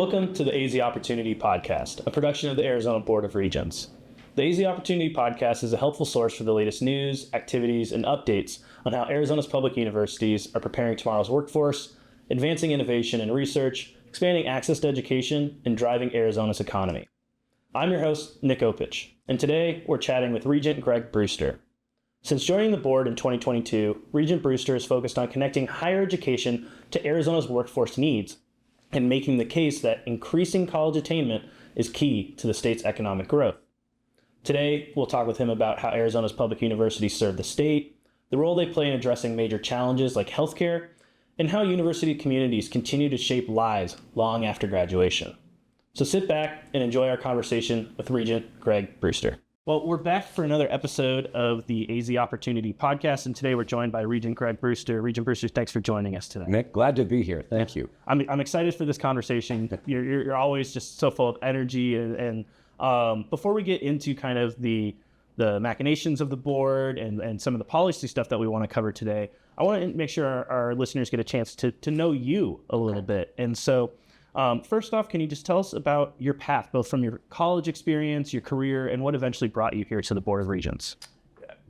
Welcome to the AZ Opportunity Podcast, a production of the Arizona Board of Regents. The AZ Opportunity Podcast is a helpful source for the latest news, activities, and updates on how Arizona's public universities are preparing tomorrow's workforce, advancing innovation and research, expanding access to education, and driving Arizona's economy. I'm your host, Nick Opich, and today we're chatting with Regent Gregg Brewster. Since joining the board in 2022, Regent Brewster is focused on connecting higher education to Arizona's workforce needs and making the case that increasing college attainment is key to the state's economic growth. Today, we'll talk with him about how Arizona's public universities serve the state, the role they play in addressing major challenges like healthcare, and how university communities continue to shape lives long after graduation. So sit back and enjoy our conversation with Regent Gregg Brewster. Well, we're back for another episode of the AZ Opportunity Podcast, and today we're joined by Regent Gregg Brewster. Regent Brewster, thanks for joining us today. Nick, glad to be here. Thank you. I'm excited for this conversation. You're always just so full of energy, and before we get into kind of the machinations of the board and some of the policy stuff that we want to cover today, I want to make sure our listeners get a chance to know you a little bit. And so first off, can you just tell us about your path, both from your college experience, your career, and what eventually brought you here to the Board of Regents?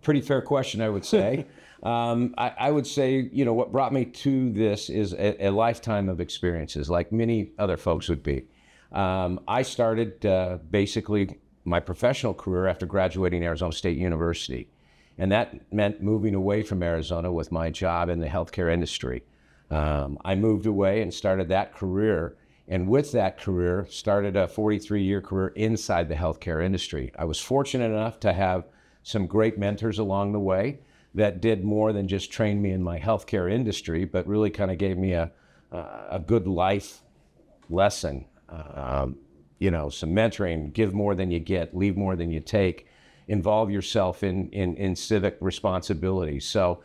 Pretty fair question, I would say. I would say, what brought me to this is a lifetime of experiences, like many other folks would be. I started basically my professional career after graduating Arizona State University. And that meant moving away from Arizona with my job in the healthcare industry. I moved away and started that career. And with that career, started a 43-year career inside the healthcare industry. I was fortunate enough to have some great mentors along the way that did more than just train me in my healthcare industry, but really kind of gave me a good life lesson. Some mentoring, give more than you get, leave more than you take, involve yourself in civic responsibility. So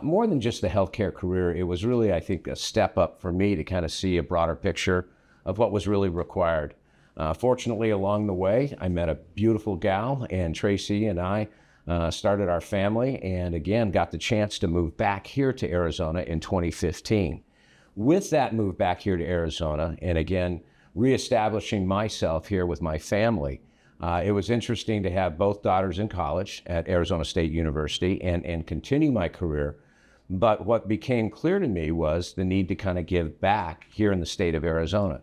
more than just the healthcare career, it was really, I think, a step up for me to kind of see a broader picture of what was really required. Fortunately, along the way, I met a beautiful gal, and Tracy and I started our family, and again, got the chance to move back here to Arizona in 2015. With that move back here to Arizona, and again, reestablishing myself here with my family, it was interesting to have both daughters in college at Arizona State University and continue my career. But what became clear to me was the need to kind of give back here in the state of Arizona.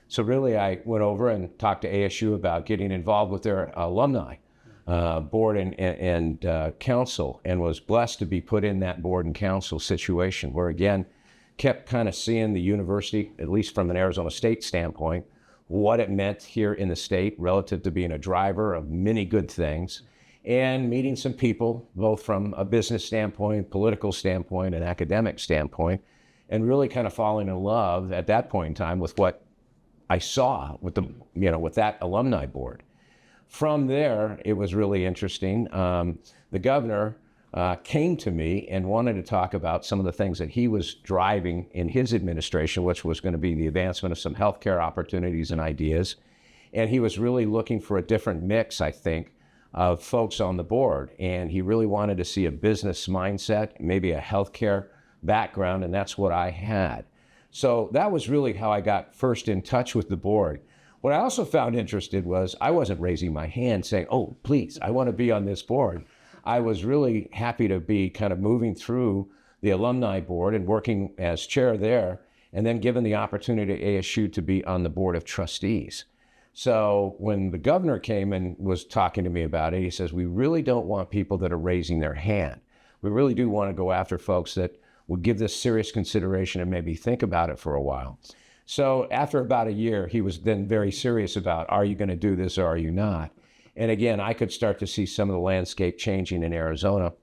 So really, I went over and talked to ASU about getting involved with their alumni board and council, and was blessed to be put in that board and council situation where, again, kept kind of seeing the university, at least from an Arizona State standpoint, what it meant here in the state relative to being a driver of many good things, and meeting some people, both from a business standpoint, political standpoint, and academic standpoint, and really kind of falling in love at that point in time with what I saw with with that alumni board. From there, it was really interesting. The governor came to me and wanted to talk about some of the things that he was driving in his administration, which was going to be the advancement of some healthcare opportunities and ideas. And he was really looking for a different mix, I think, of folks on the board. And he really wanted to see a business mindset, maybe a healthcare background, and that's what I had. So that was really how I got first in touch with the board. What I also found interesting was I wasn't raising my hand saying, oh, please, I want to be on this board. I was really happy to be kind of moving through the alumni board and working as chair there, and then given the opportunity at ASU to be on the board of trustees. So when the governor came and was talking to me about it, he says, we really don't want people that are raising their hand. We really do want to go after folks that would give this serious consideration and maybe think about it for a while. So after about a year, he was then very serious about, are you going to do this or are you not? And again, I could start to see some of the landscape changing in Arizona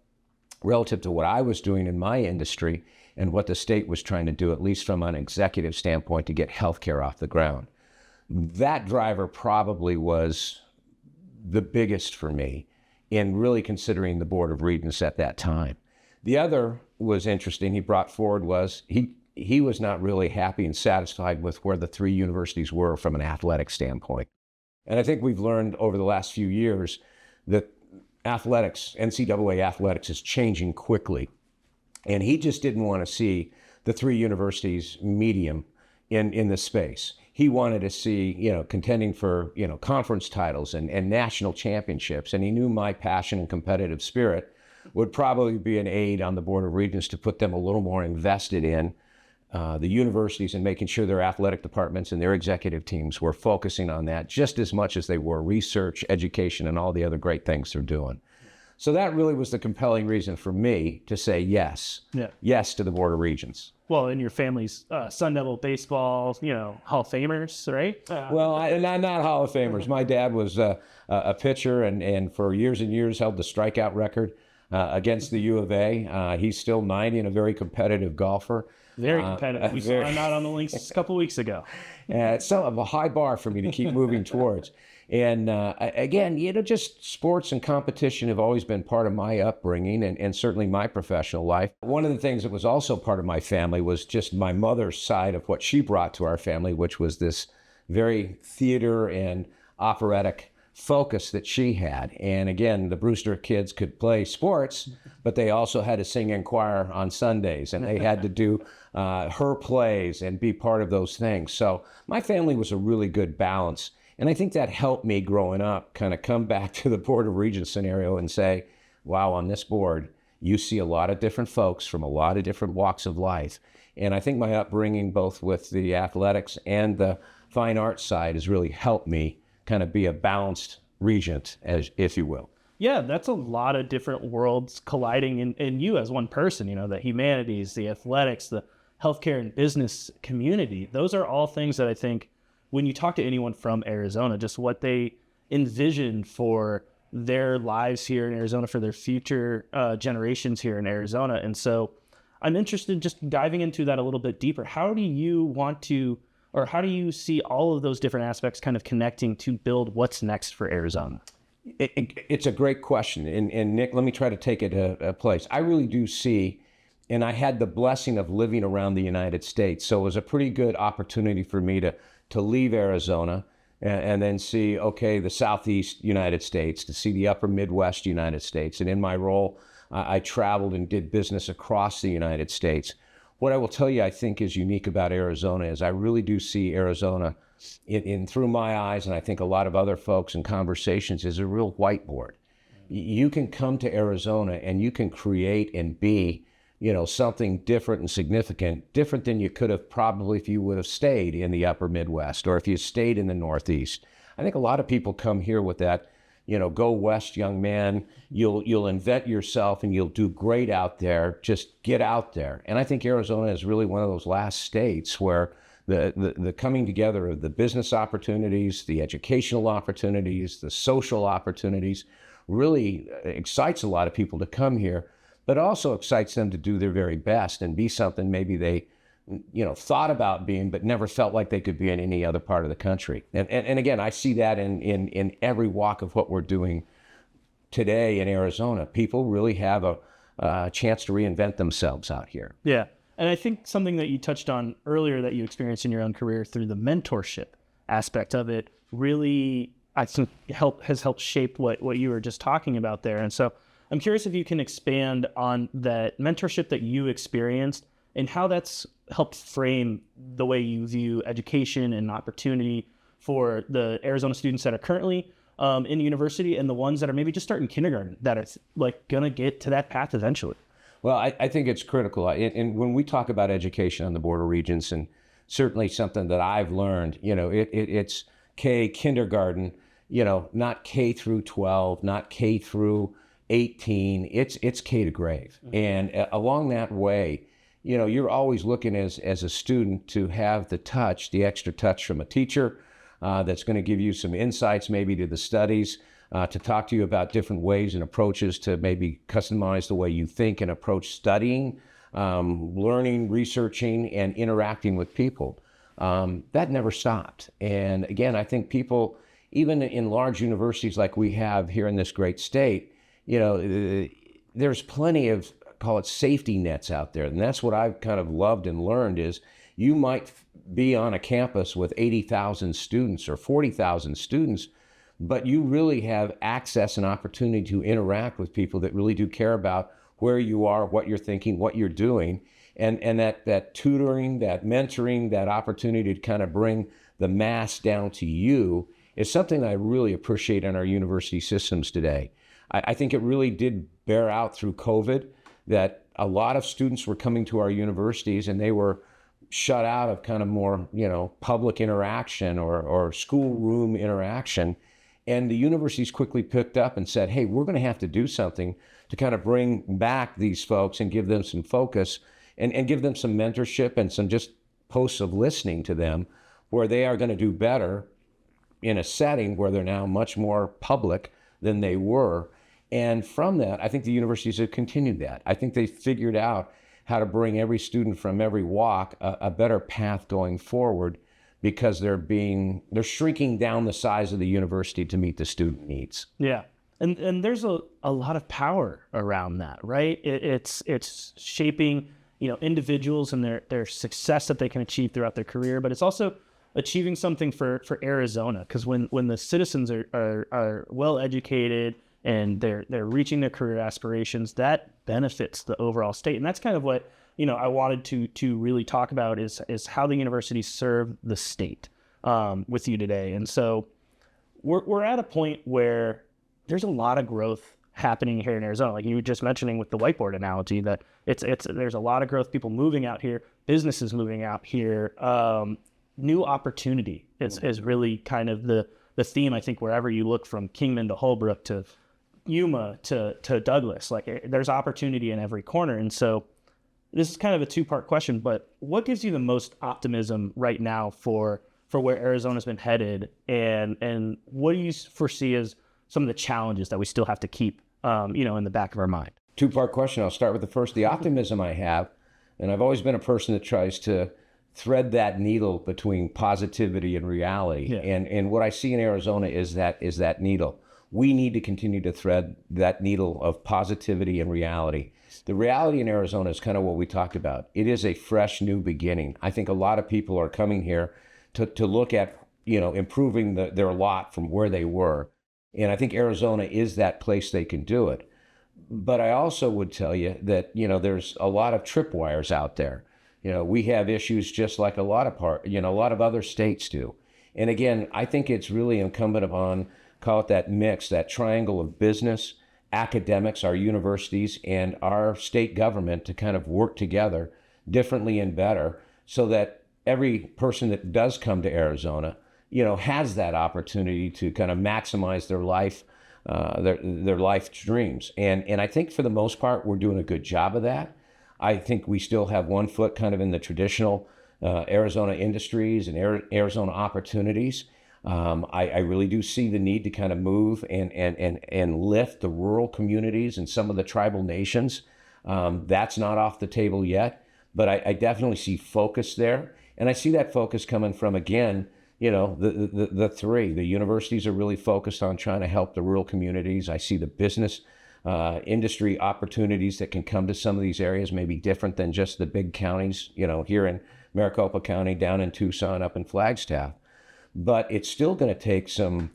relative to what I was doing in my industry and what the state was trying to do, at least from an executive standpoint, to get healthcare off the ground. That driver probably was the biggest for me in really considering the Board of Regents at that time. The other was interesting, he brought forward was he was not really happy and satisfied with where the three universities were from an athletic standpoint. And I think we've learned over the last few years that athletics, NCAA athletics, is changing quickly. And he just didn't want to see the three universities medium in this space. he wanted to see, contending for, conference titles and national championships. And he knew my passion and competitive spirit would probably be an aid on the Board of Regents to put them a little more invested in the universities and making sure their athletic departments and their executive teams were focusing on that just as much as they were research, education, and all the other great things they're doing. So that really was the compelling reason for me to say yes. Yes to the Board of Regents. Well, in your family's Sun Devil baseball, Hall of Famers, right? Well, not Hall of Famers. My dad was a pitcher and for years and years held the strikeout record against the U of A. He's still 90 and a very competitive golfer. Very competitive. We saw him out on the links a couple weeks ago. It's some of a high bar for me to keep moving towards. And again, just sports and competition have always been part of my upbringing and certainly my professional life. One of the things that was also part of my family was just my mother's side of what she brought to our family, which was this very theater and operatic focus that she had. And again, the Brewster kids could play sports, but they also had to sing in choir on Sundays, and they had to do her plays and be part of those things. So my family was a really good balance. And I think that helped me growing up kind of come back to the Board of Regents scenario and say, wow, on this board, you see a lot of different folks from a lot of different walks of life. And I think my upbringing, both with the athletics and the fine arts side, has really helped me kind of be a balanced regent, as if you will. Yeah, that's a lot of different worlds colliding in you as one person, the humanities, the athletics, the healthcare and business community. Those are all things that I think when you talk to anyone from Arizona, just what they envision for their lives here in Arizona, for their future generations here in Arizona. And so I'm interested in just diving into that a little bit deeper. How do you how do you see all of those different aspects kind of connecting to build what's next for Arizona? It's a great question. And Nick, let me try to take it a place. I really do see, and I had the blessing of living around the United States. So it was a pretty good opportunity for me to leave Arizona and then see, okay, the Southeast United States, to see the upper Midwest United States. And in my role, I traveled and did business across the United States. What I will tell you I think is unique about Arizona is I really do see Arizona in through my eyes, and I think a lot of other folks in conversations, is a real whiteboard. You can come to Arizona and you can create and be, something different and significant, different than you could have probably if you would have stayed in the upper Midwest or if you stayed in the Northeast. I think a lot of people come here with that, go west, young man, you'll invent yourself and you'll do great out there, just get out there. And I think Arizona is really one of those last states where the coming together of the business opportunities, the educational opportunities, the social opportunities really excites a lot of people to come here, but also excites them to do their very best and be something maybe they thought about being, but never felt like they could be in any other part of the country. And again, I see that in every walk of what we're doing today in Arizona. People really have a chance to reinvent themselves out here. Yeah. And I think something that you touched on earlier that you experienced in your own career through the mentorship aspect of it really, I think, has helped shape what you were just talking about there. And so I'm curious if you can expand on that mentorship that you experienced and how that's helped frame the way you view education and opportunity for the Arizona students that are currently in university and the ones that are maybe just starting kindergarten that are going to get to that path eventually. Well, I think it's critical. And when we talk about education on the Board of Regents, and certainly something that I've learned, it's kindergarten, not K through 12, not K through 18, it's K to grave. Mm-hmm. And along that way, you're always looking as a student to have the extra touch from a teacher that's going to give you some insights maybe to the studies, to talk to you about different ways and approaches to maybe customize the way you think and approach studying, learning, researching, and interacting with people. That never stopped. And again, I think people, even in large universities like we have here in this great state, there's plenty of, call it, safety nets out there. And that's what I've kind of loved and learned is you might be on a campus with 80,000 students or 40,000 students, but you really have access and opportunity to interact with people that really do care about where you are, what you're thinking, what you're doing. And that tutoring, that mentoring, that opportunity to kind of bring the mass down to you is something I really appreciate in our university systems today. I think it really did bear out through COVID that a lot of students were coming to our universities and they were shut out of kind of more, public interaction or schoolroom interaction. And the universities quickly picked up and said, hey, we're going to have to do something to kind of bring back these folks and give them some focus and give them some mentorship and some just posts of listening to them where they are going to do better in a setting where they're now much more public than they were. And from that, I think the universities have continued that. I think they figured out how to bring every student from every walk a better path going forward because they're shrinking down the size of the university to meet the student needs. Yeah. And there's a lot of power around that, right? It's shaping, individuals and their success that they can achieve throughout their career, but it's also achieving something for Arizona, because when the citizens are well educated and they're reaching their career aspirations, that benefits the overall state. And that's kind of what I wanted to really talk about is how the universities serve the state with you today. And so we're at a point where there's a lot of growth happening here in Arizona. Like you were just mentioning with the whiteboard analogy, that there's a lot of growth, people moving out here, businesses moving out here, new opportunity is really kind of the theme, I think, wherever you look, from Kingman to Holbrook to Yuma to Douglas. Like there's opportunity in every corner. And so this is kind of a two-part question, but what gives you the most optimism right now for where Arizona's been headed, and what do you foresee as some of the challenges that we still have to keep in the back of our mind? Two-part question. I'll start with the first. The optimism I have, and I've always been a person that tries to thread that needle between positivity and reality. Yeah. And what I see in Arizona is that needle. We need to continue to thread that needle of positivity and reality. The reality in Arizona is kind of what we talked about. It is a fresh new beginning. I think a lot of people are coming here to look at, improving their lot from where they were. And I think Arizona is that place they can do it. But I also would tell you that, there's a lot of tripwires out there. We have issues just like a lot of other states do. And again, I think it's really incumbent upon, call it that mix, that triangle of business, academics, our universities, and our state government to kind of work together differently and better so that every person that does come to Arizona, has that opportunity to kind of maximize their life, their life dreams. And I think for the most part, we're doing a good job of that. I think we still have one foot kind of in the traditional Arizona industries and Arizona opportunities. I really do see the need to kind of move and lift the rural communities and some of the tribal nations. That's not off the table yet, but I definitely see focus there. And I see that focus coming from, again, the three. The universities are really focused on trying to help the rural communities. I see the business industry opportunities that can come to some of these areas may be different than just the big counties, here in Maricopa County, down in Tucson, up in Flagstaff. But it's still going to take some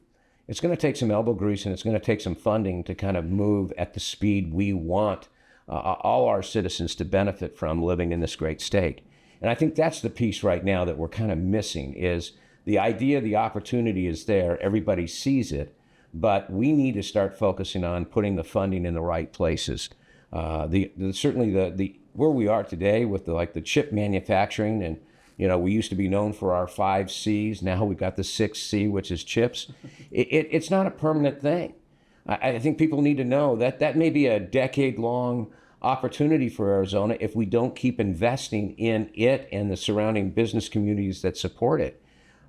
elbow grease, and it's going to take some funding to kind of move at the speed we want all our citizens to benefit from living in this great state. And I think that's the piece right now that we're kind of missing, is the idea, the opportunity is there, everybody sees it, but we need to start focusing on putting the funding in the right places. Certainly the where we are today with the chip manufacturing, and we used to be known for our 5 C's. Now we've got the 6th C, which is chips. It's not a permanent thing. I think people need to know that may be a decade-long opportunity for Arizona if we don't keep investing in it and the surrounding business communities that support it.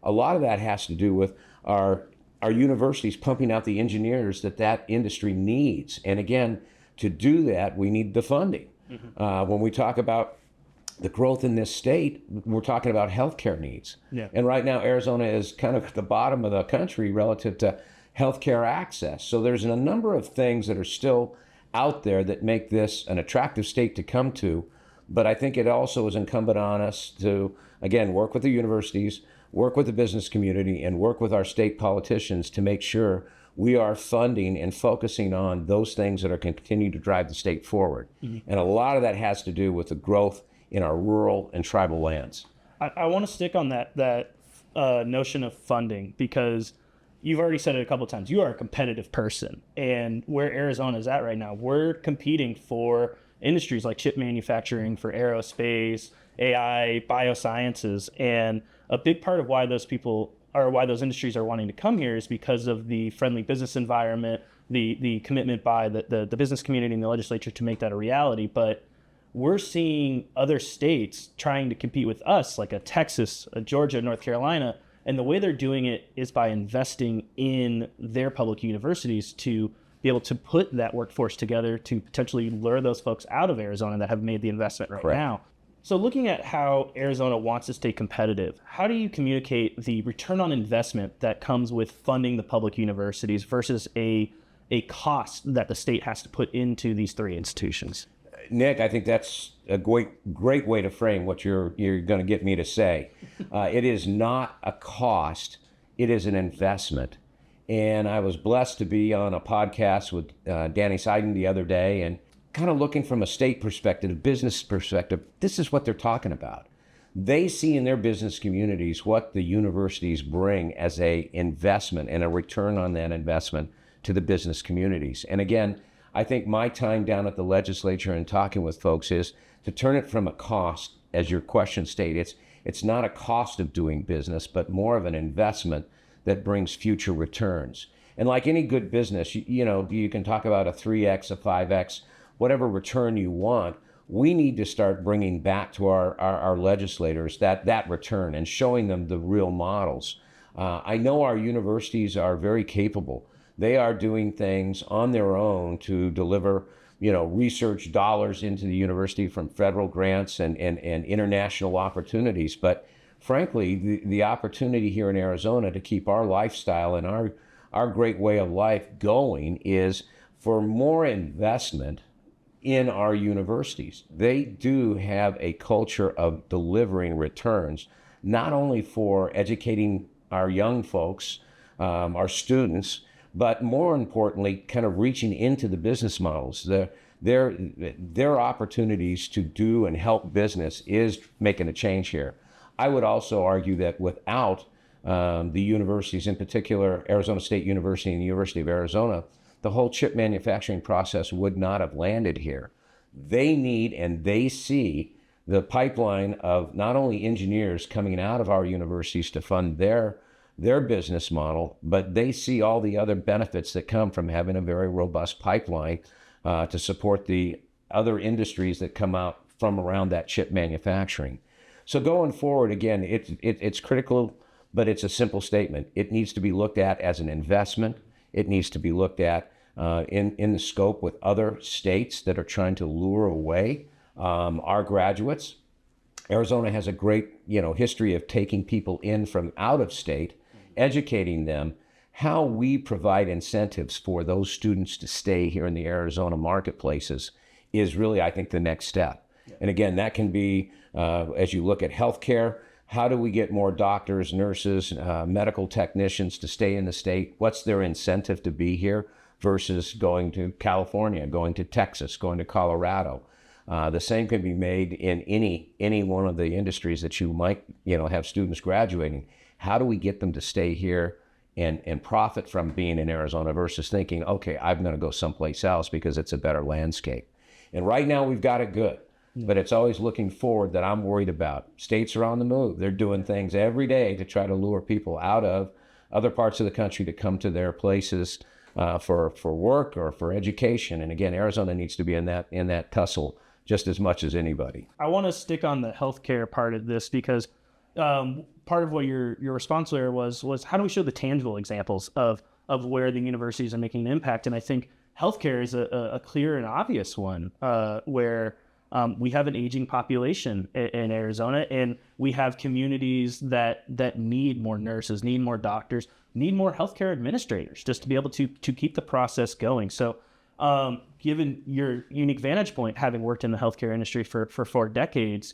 A lot of that has to do with our universities pumping out the engineers that industry needs. And again, to do that, we need the funding. Mm-hmm. When we talk about the growth in this state, we're talking about healthcare needs. Yeah. And right now, Arizona is kind of at the bottom of the country relative to healthcare access. So there's a number of things that are still out there that make this an attractive state to come to. But I think it also is incumbent on us to, again, work with the universities, work with the business community, and work with our state politicians to make sure we are funding and focusing on those things that are going to continue to drive the state forward. Mm-hmm. And a lot of that has to do with the growth in our rural and tribal lands. I want to stick on that notion of funding, because you've already said it a couple of times. You are a competitive person, and where Arizona is at right now, we're competing for industries like chip manufacturing, for aerospace, AI, biosciences, and a big part of why those people or why those industries are wanting to come here is because of the friendly business environment, the commitment by the business community and the legislature to make that a reality. But we're seeing other states trying to compete with us, like a Texas, a Georgia, North Carolina, and the way they're doing it is by investing in their public universities to be able to put that workforce together to potentially lure those folks out of Arizona that have made the investment right Correct. now. So looking at how Arizona wants to stay competitive, how do you communicate the return on investment that comes with funding the public universities versus a cost that the state has to put into these three institutions? Nick, I think that's a great way to frame what you're going to get me to say. It is not a cost, it is an investment. And I was blessed to be on a podcast with Danny Seiden the other day, and kind of looking from a state perspective, a business perspective, this is what they're talking about. They see in their business communities what the universities bring as a investment and a return on that investment to the business communities. And again, I think my time down at the legislature and talking with folks is to turn it from a cost, as your question stated. It's not a cost of doing business, but more of an investment that brings future returns. And like any good business, you can talk about a 3x, a 5x, whatever return you want. We need to start bringing back to our legislators that return and showing them the real models. I know our universities are very capable. They are doing things on their own to deliver, research dollars into the university from federal grants and international opportunities. But frankly, the opportunity here in Arizona to keep our lifestyle and our great way of life going is for more investment in our universities. They do have a culture of delivering returns, not only for educating our young folks, our students, but more importantly, kind of reaching into the business models. Their opportunities to do and help business is making a change here. I would also argue that without the universities, in particular Arizona State University and the University of Arizona, the whole chip manufacturing process would not have landed here. They need and they see the pipeline of not only engineers coming out of our universities to fund their business model, but they see all the other benefits that come from having a very robust pipeline to support the other industries that come out from around that chip manufacturing. So going forward, again, it's critical, but it's a simple statement. It needs to be looked at as an investment. It needs to be looked at in the scope with other states that are trying to lure away our graduates. Arizona has a great, history of taking people in from out of state, educating them. How we provide incentives for those students to stay here in the Arizona marketplaces is really, I think, the next step. Yeah. And again, that can be, as you look at healthcare, how do we get more doctors, nurses, medical technicians to stay in the state? What's their incentive to be here versus going to California, going to Texas, going to Colorado? The same can be made in any one of the industries that you might, have students graduating. How do we get them to stay here and profit from being in Arizona versus thinking, okay, I'm going to go someplace else because it's a better landscape? And right now we've got it good, but it's always looking forward that I'm worried about. States are on the move. They're doing things every day to try to lure people out of other parts of the country to come to their places for work or for education. And again, Arizona needs to be in that tussle just as much as anybody. I want to stick on the healthcare part of this because part of what your response there was how do we show the tangible examples of where the universities are making an impact? And I think healthcare is a clear and obvious one where we have an aging population in Arizona, and we have communities that need more nurses, need more doctors, need more healthcare administrators just to be able to keep the process going. So given your unique vantage point, having worked in the healthcare industry for 4 decades,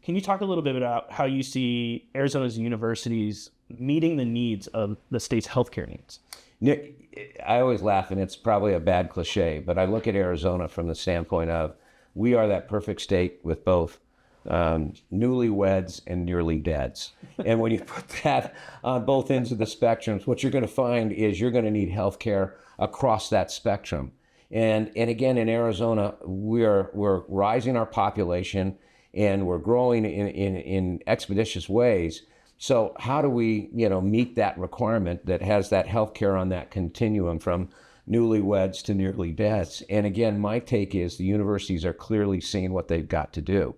can you talk a little bit about how you see Arizona's universities meeting the needs of the state's healthcare needs? Nick, I always laugh, and it's probably a bad cliche, but I look at Arizona from the standpoint of we are that perfect state with both newlyweds and nearly deads. And when you put that on both ends of the spectrums, what you're going to find is you're going to need healthcare across that spectrum. And again, in Arizona, we're rising our population and we're growing in expeditious ways. So how do we, meet that requirement that has that healthcare on that continuum from newlyweds to nearly deaths? And again, my take is the universities are clearly seeing what they've got to do.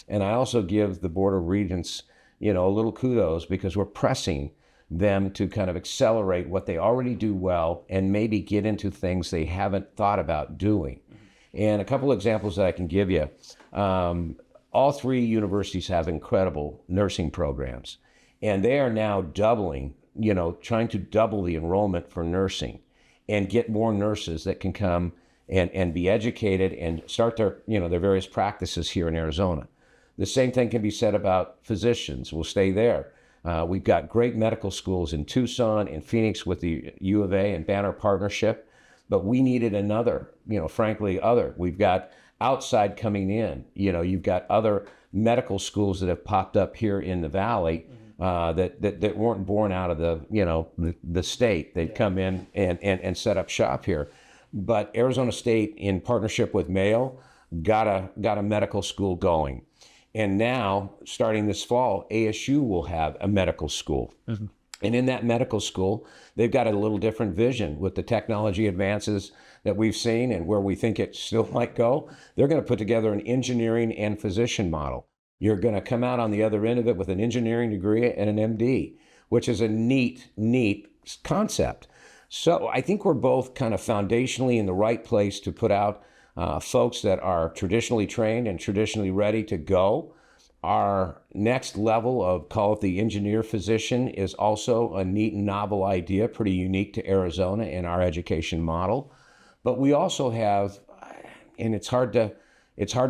And I also give the Board of Regents, a little kudos because we're pressing them to kind of accelerate what they already do well and maybe get into things they haven't thought about doing. And a couple examples that I can give you. All three universities have incredible nursing programs, and they are now doubling, trying to double the enrollment for nursing and get more nurses that can come and be educated and start their various practices here in Arizona. The same thing can be said about physicians. We'll stay there. We've got great medical schools in Tucson and Phoenix with the U of A and Banner partnership, but we needed another, frankly, other. We've got outside coming in. You've got other medical schools that have popped up here in the Valley that weren't born out of the state. They'd come in and set up shop here. But Arizona State, in partnership with Mayo, got a medical school going. And now, starting this fall, ASU will have a medical school. Mm-hmm. And in that medical school, they've got a little different vision with the technology advances that we've seen and where we think it still might go. They're going to put together an engineering and physician model. You're going to come out on the other end of it with an engineering degree and an MD, which is a neat concept. So I think we're both kind of foundationally in the right place to put out folks that are traditionally trained and traditionally ready to go. Our next level of, call it the engineer physician, is also a neat and novel idea, pretty unique to Arizona in our education model. But we also have, and it's hard to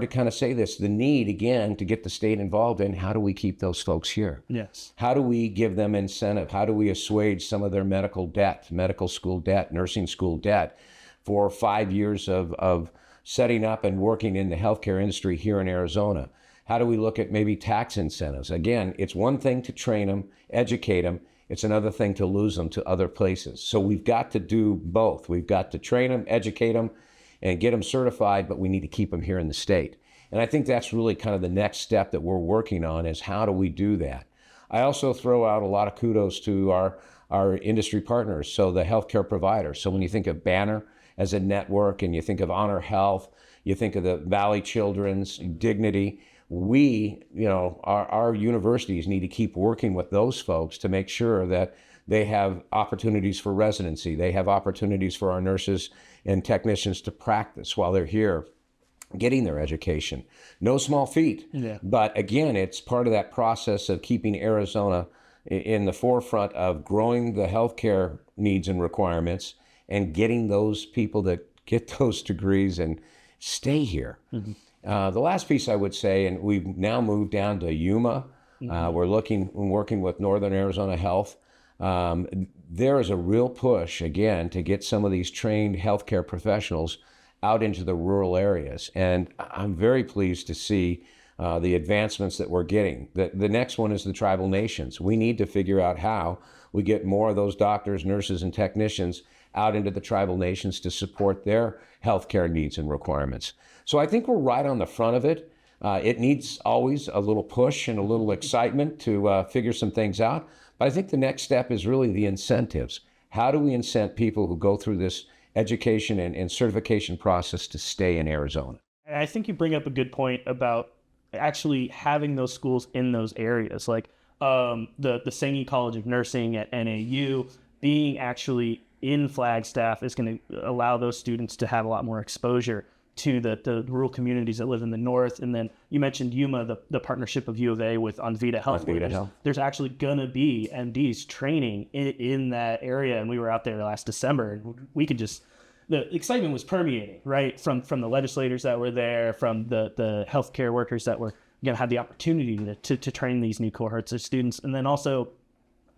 kind of say this, the need, again, to get the state involved in how do we keep those folks here? Yes. How do we give them incentive? How do we assuage some of their medical debt, medical school debt, nursing school debt for 5 years of setting up and working in the healthcare industry here in Arizona? How do we look at maybe tax incentives? Again, it's one thing to train them, educate them. It's another thing to lose them to other places. So we've got to do both. We've got to train them, educate them, and get them certified, but we need to keep them here in the state. And I think that's really kind of the next step that we're working on, is how do we do that? I also throw out a lot of kudos to our industry partners, so the healthcare providers. So when you think of Banner as a network and you think of Honor Health, you think of the Valley Children's, Dignity, our universities need to keep working with those folks to make sure that they have opportunities for residency. They have opportunities for our nurses and technicians to practice while they're here getting their education. No small feat. Yeah. But again, it's part of that process of keeping Arizona in the forefront of growing the healthcare needs and requirements and getting those people that get those degrees and stay here. Mm-hmm. The last piece I would say, and we've now moved down to Yuma. Mm-hmm. We're working with Northern Arizona Health. There is a real push, again, to get some of these trained healthcare professionals out into the rural areas. And I'm very pleased to see the advancements that we're getting. The next one is the tribal nations. We need to figure out how we get more of those doctors, nurses, and technicians out into the tribal nations to support their healthcare needs and requirements. So I think we're right on the front of it. It needs always a little push and a little excitement to figure some things out. But I think the next step is really the incentives. How do we incent people who go through this education and certification process to stay in Arizona? And I think you bring up a good point about actually having those schools in those areas, like the Sanghi College of Nursing at NAU being actually in Flagstaff is going to allow those students to have a lot more exposure to the rural communities that live in the north. And then you mentioned Yuma, the partnership of U of A with Anvita Health. There's actually going to be MDs training in that area. And we were out there last December, and we could just, the excitement was permeating, right? From the legislators that were there, from the healthcare workers that were going to have the opportunity to train these new cohorts of students. And then also,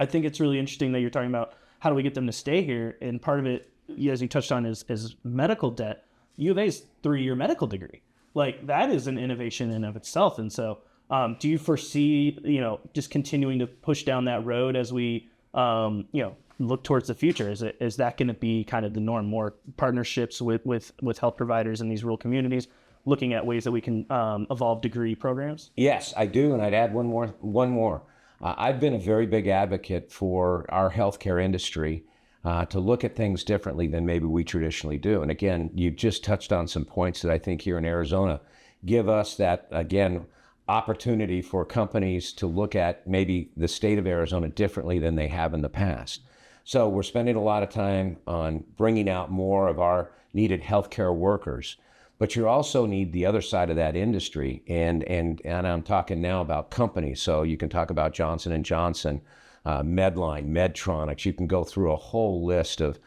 I think it's really interesting that you're talking about how do we get them to stay here? And part of it, as you touched on, is medical debt. U of A's 3-year medical degree. Like, that is an innovation in of itself. And so Do you foresee, just continuing to push down that road as we, look towards the future? Is that going to be kind of the norm? More partnerships with health providers in these rural communities, looking at ways that we can evolve degree programs? Yes, I do, and I'd add one more. I've been a very big advocate for our healthcare industry to look at things differently than maybe we traditionally do. And again, you just touched on some points that I think here in Arizona give us that, again, opportunity for companies to look at maybe the state of Arizona differently than they have in the past. So we're spending a lot of time on bringing out more of our needed healthcare workers, but you also need the other side of that industry, and I'm talking now about companies. So you can talk about Johnson & Johnson, Medline, Medtronics. You can go through a whole list of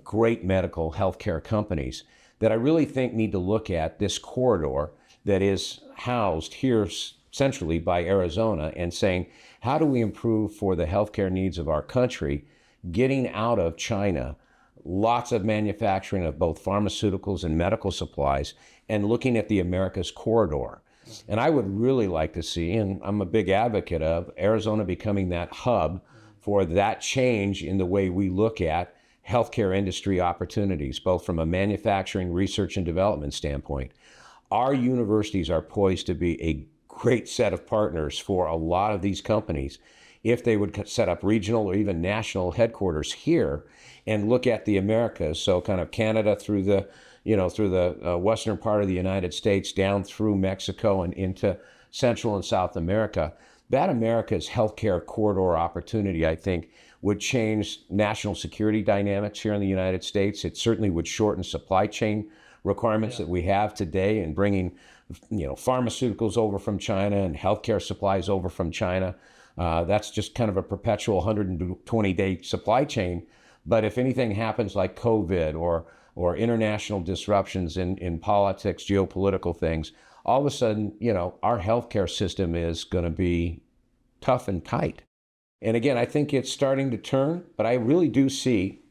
great medical healthcare companies that I really think need to look at this corridor that is housed here centrally by Arizona and saying, how do we improve for the healthcare needs of our country, getting out of China, lots of manufacturing of both pharmaceuticals and medical supplies, and looking at the Americas corridor. And I would really like to see, and I'm a big advocate of, Arizona becoming that hub for that change in the way we look at healthcare industry opportunities, both from a manufacturing, research, and development standpoint. Our universities are poised to be a great set of partners for a lot of these companies if they would set up regional or even national headquarters here and look at the Americas, so kind of Canada through the western part of the United States down through Mexico and into Central and South America. That America's healthcare corridor opportunity, I think, would change national security dynamics here in the United States. It certainly would shorten supply chain requirements that we have today and bringing, pharmaceuticals over from China and healthcare supplies over from China. That's just kind of a perpetual 120-day supply chain. But if anything happens like COVID or international disruptions in politics, geopolitical things, all of a sudden, our healthcare system is going to be tough and tight. And again, I think it's starting to turn, but I really do see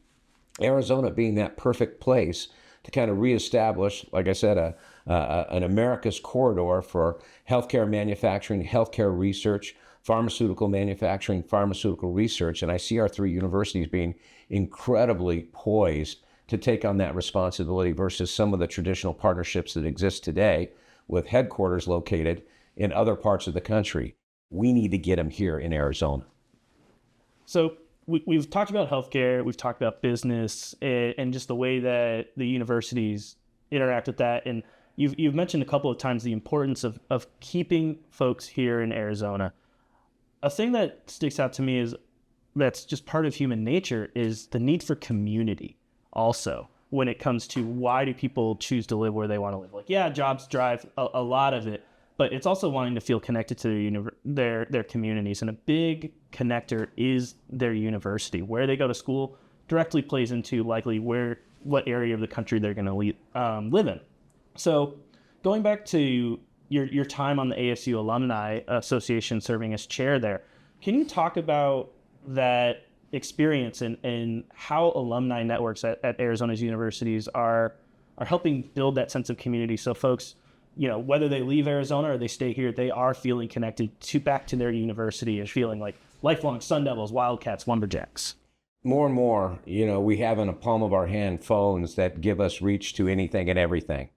Arizona being that perfect place to kind of reestablish, like I said, an America's corridor for healthcare manufacturing, healthcare research, pharmaceutical manufacturing, pharmaceutical research. And I see our three universities being incredibly poised to take on that responsibility versus some of the traditional partnerships that exist today with headquarters located in other parts of the country. We need to get them here in Arizona. So we've talked about healthcare, we've talked about business, and just the way that the universities interact with that. And you've mentioned a couple of times the importance of keeping folks here in Arizona. A thing that sticks out to me is that's just part of human nature is the need for community also when it comes to why do people choose to live where they want to live. Like, yeah, jobs drive a lot of it, but it's also wanting to feel connected to their communities. And a big connector is their university. Where they go to school directly plays into likely what area of the country they're going to live in. So going back to your time on the ASU Alumni Association serving as chair there, can you talk about that experience and how alumni networks at Arizona's universities are helping build that sense of community so folks, whether they leave Arizona or they stay here, they are feeling connected back to their university and feeling like lifelong Sun Devils, Wildcats, Lumberjacks? More and more, we have in the palm of our hand phones that give us reach to anything and everything.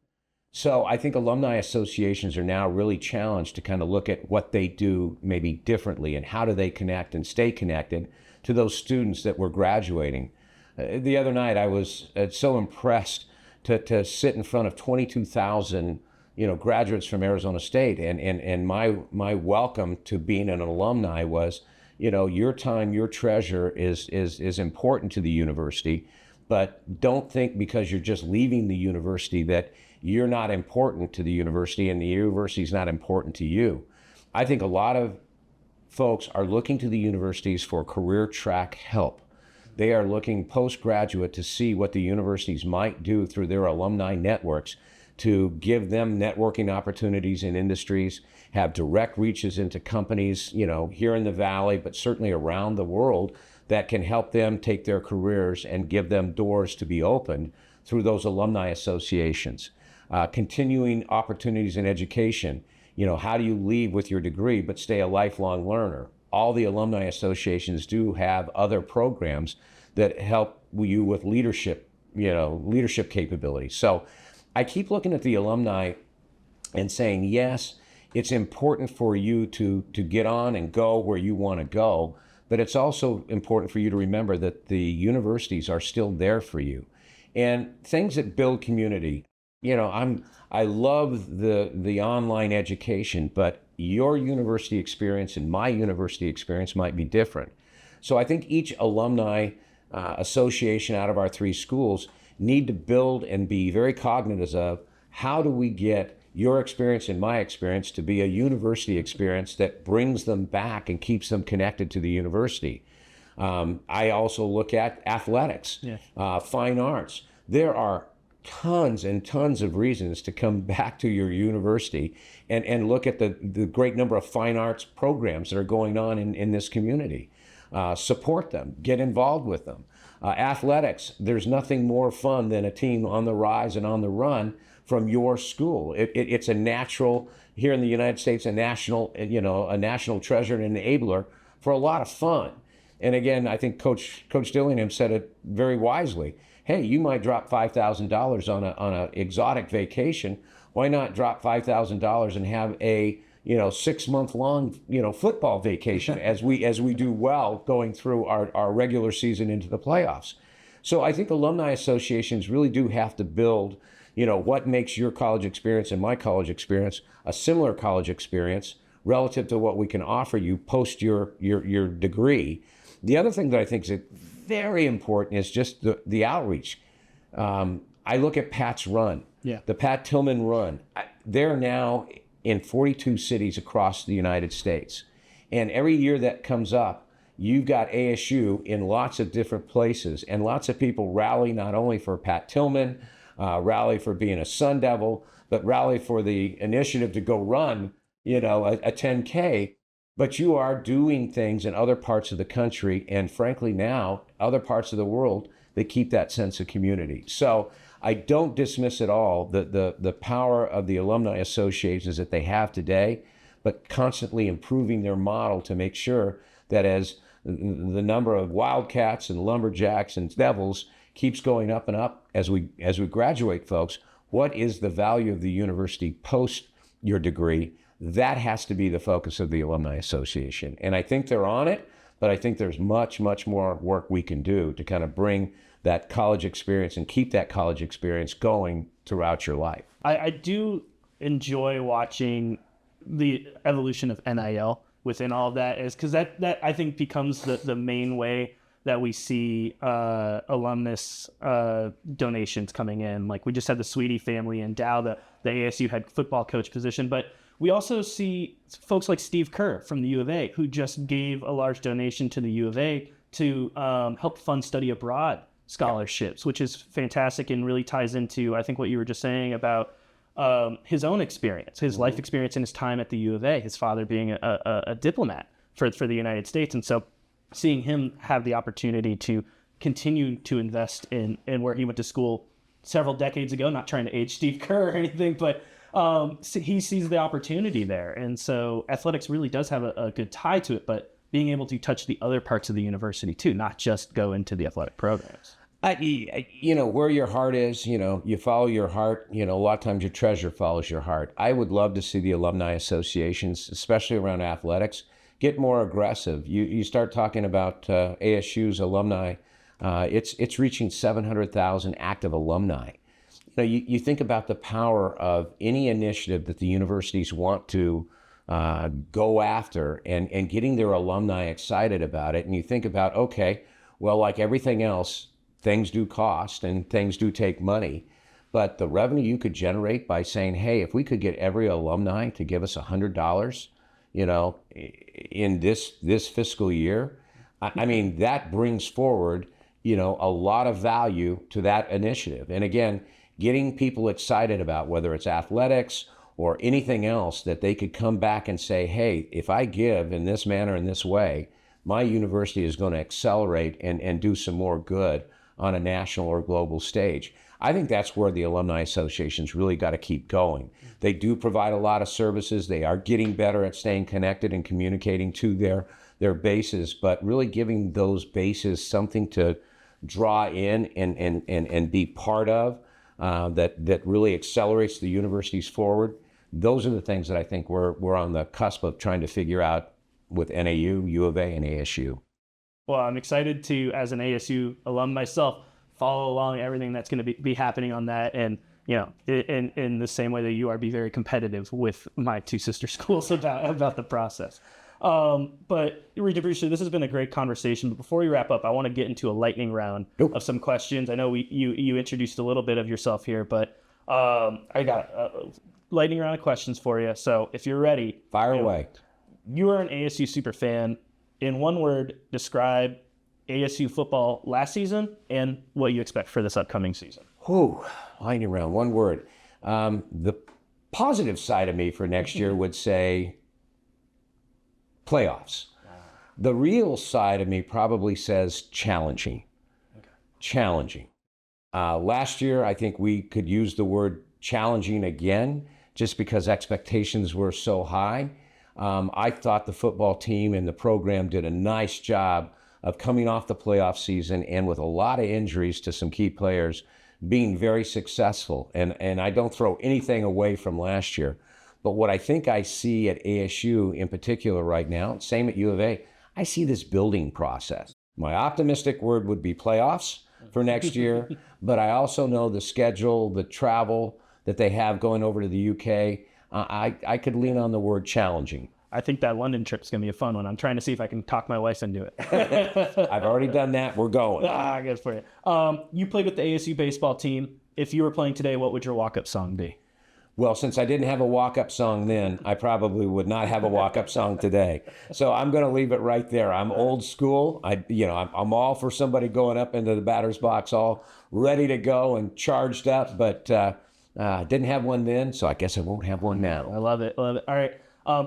So I think alumni associations are now really challenged to kind of look at what they do maybe differently and how do they connect and stay connected to those students that were graduating. The other night I was so impressed to sit in front of 22,000 graduates from Arizona State, and my welcome to being an alumni was, your time, your treasure is important to the university, but don't think because you're just leaving the university that you're not important to the university and the university is not important to you. I think a lot of folks are looking to the universities for career track help. They are looking postgraduate to see what the universities might do through their alumni networks to give them networking opportunities in industries, have direct reaches into companies, here in the Valley, but certainly around the world that can help them take their careers and give them doors to be opened through those alumni associations. Continuing opportunities in education. how do you leave with your degree but stay a lifelong learner? All the alumni associations do have other programs that help you with leadership, leadership capabilities. So I keep looking at the alumni and saying, yes, it's important for you to get on and go where you want to go, but it's also important for you to remember that the universities are still there for you. And things that build community, I love the online education, but your university experience and my university experience might be different. So I think each alumni association out of our 3 schools need to build and be very cognizant of how do we get your experience and my experience to be a university experience that brings them back and keeps them connected to the university. I also look at athletics, fine arts. There are tons and tons of reasons to come back to your university and look at the great number of fine arts programs that are going on in this community. Support them, get involved with them. Athletics, there's nothing more fun than a team on the rise and on the run from your school. It's a natural, here in the United States, a national treasure and enabler for a lot of fun. And again, I think Coach Dillingham said it very wisely. Hey, you might drop $5,000 on a exotic vacation. Why not drop $5,000 and have a 6-month-long football vacation as we do well going through our regular season into the playoffs? So I think alumni associations really do have to build what makes your college experience and my college experience a similar college experience relative to what we can offer you post your degree. The other thing that I think is very important is just the outreach. I look at Pat's run, the Pat Tillman run. They're now in 42 cities across the United States. And every year that comes up, you've got ASU in lots of different places, and lots of people rally not only for Pat Tillman, rally for being a Sun Devil, but rally for the initiative to go run, a 10K. But you are doing things in other parts of the country, and frankly now, other parts of the world that keep that sense of community. So I don't dismiss at all the power of the alumni associations that they have today, but constantly improving their model to make sure that as the number of Wildcats and Lumberjacks and Devils keeps going up and up as we graduate, folks, what is the value of the university post your degree? That has to be the focus of the Alumni Association. And I think they're on it, but I think there's much, much more work we can do to kind of bring that college experience and keep that college experience going throughout your life. I do enjoy watching the evolution of NIL within all of that, is because that I think becomes the main way that we see alumnus donations coming in. Like we just had the Sweetie family endow the ASU head football coach position, but we also see folks like Steve Kerr from the U of A, who just gave a large donation to the U of A to help fund study abroad scholarships, which is fantastic and really ties into, I think, what you were just saying about his own experience, his life experience and his time at the U of A, his father being a diplomat for the United States. And so seeing him have the opportunity to continue to invest in where he went to school several decades ago, not trying to age Steve Kerr or anything, but he sees the opportunity there. And so athletics really does have a good tie to it, but being able to touch the other parts of the university too, not just go into the athletic programs. Where your heart is, you follow your heart. A lot of times your treasure follows your heart. I would love to see the alumni associations, especially around athletics, get more aggressive. You start talking about ASU's alumni, it's reaching 700,000 active alumni. You think about the power of any initiative that the universities want to go after and getting their alumni excited about it. And you think about, okay, well, like everything else, things do cost and things do take money. But the revenue you could generate by saying, hey, if we could get every alumni to give us $100, in this fiscal year, I mean, that brings forward, a lot of value to that initiative. And again, getting people excited about whether it's athletics or anything else, that they could come back and say, hey, if I give in this manner, in this way, my university is going to accelerate and do some more good on a national or global stage. I think that's where the alumni associations really got to keep going. They do provide a lot of services. They are getting better at staying connected and communicating to their bases, but really giving those bases something to draw in and be part of that really accelerates the universities forward. Those are the things that I think we're on the cusp of trying to figure out with NAU, U of A, and ASU. Well, I'm excited to, as an ASU alum myself, follow along everything that's going to be happening on that. And, in the same way that you are, be very competitive with my two sister schools about the process. But Regent Brewster, this has been a great conversation. But before we wrap up, I want to get into a lightning round of some questions. I know you introduced a little bit of yourself here, but I got a lightning round of questions for you. So if you're ready, fire away. You are an ASU super fan. In one word, describe ASU football last season and what you expect for this upcoming season. Lightning round, one word. The positive side of me for next year would say playoffs. The real side of me probably says challenging. Okay. Challenging. Last year, I think we could use the word challenging again, just because expectations were so high. I thought the football team and the program did a nice job of coming off the playoff season and with a lot of injuries to some key players being very successful. And I don't throw anything away from last year. But what I think I see at ASU in particular right now, same at U of A, I see this building process. My optimistic word would be playoffs for next year, but I also know the schedule, the travel that they have going over to the UK. I could lean on the word challenging. I think that London trip's going to be a fun one. I'm trying to see if I can talk my wife into it. I've already done that. We're going. Good for you. You played with the ASU baseball team. If you were playing today, what would your walk-up song be? Well, since I didn't have a walk-up song then, I probably would not have a walk-up song today. So I'm going to leave it right there. I'm old school. I'm all for somebody going up into the batter's box, all ready to go and charged up, but didn't have one then, so I guess I won't have one now. I love it. All right.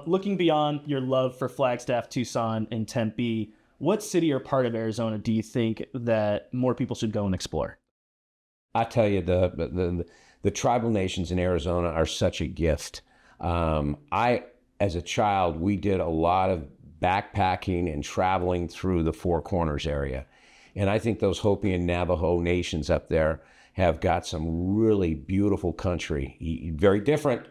Looking beyond your love for Flagstaff, Tucson, and Tempe, what city or part of Arizona do you think that more people should go and explore? I tell you, the tribal nations in Arizona are such a gift. As a child, we did a lot of backpacking and traveling through the Four Corners area. And I think those Hopi and Navajo nations up there have got some really beautiful country. Very different,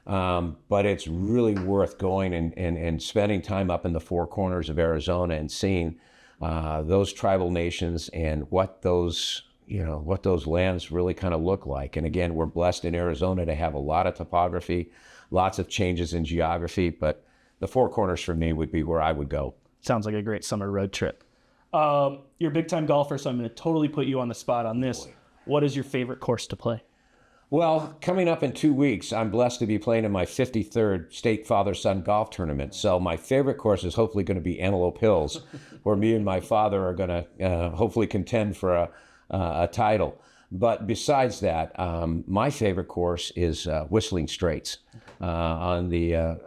but it's really worth going and spending time up in the Four Corners of Arizona and seeing those tribal nations and what those lands really kind of look like. And again, we're blessed in Arizona to have a lot of topography, lots of changes in geography, but the Four Corners for me would be where I would go. Sounds like a great summer road trip. You're a big-time golfer, so I'm going to totally put you on the spot on this. What is your favorite course to play? Well, coming up in 2 weeks, I'm blessed to be playing in my 53rd state father-son golf tournament. So my favorite course is hopefully going to be Antelope Hills, where me and my father are going to hopefully contend for a title. But besides that, my favorite course is Whistling Straits on the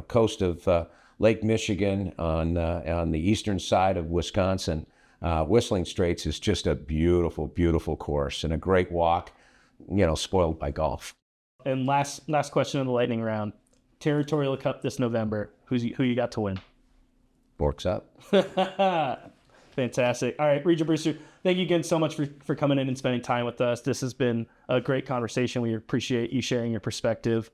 coast of Lake Michigan on the eastern side of Wisconsin. Whistling Straits is just a beautiful, beautiful course and a great walk, spoiled by golf. And last question in the lightning round, Territorial Cup this November. Who you got to win? Forks up. Fantastic. All right, Regent Brewster, thank you again so much for coming in and spending time with us. This has been a great conversation. We appreciate you sharing your perspective.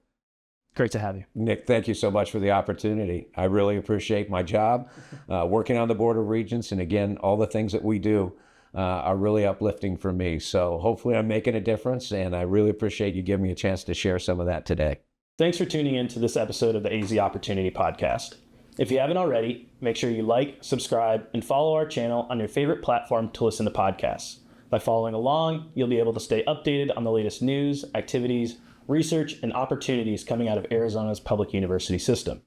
Great to have you. Nick, thank you so much for the opportunity. I really appreciate my job, working on the Board of Regents. And again, all the things that we do are really uplifting for me. So hopefully I'm making a difference, and I really appreciate you giving me a chance to share some of that today. Thanks for tuning in to this episode of the AZ Opportunity Podcast. If you haven't already, make sure you like, subscribe, and follow our channel on your favorite platform to listen to podcasts. By following along, you'll be able to stay updated on the latest news, activities, research, and opportunities coming out of Arizona's public university system.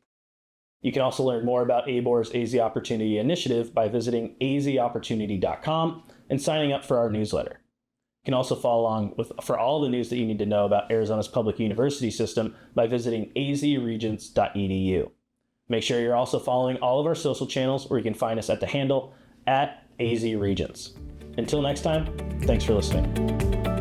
You can also learn more about ABOR's AZ Opportunity Initiative by visiting azopportunity.com and signing up for our newsletter. You can also follow along for all the news that you need to know about Arizona's public university system by visiting azregents.edu. Make sure you're also following all of our social channels, where you can find us at the handle @AZRegents. Until next time, thanks for listening.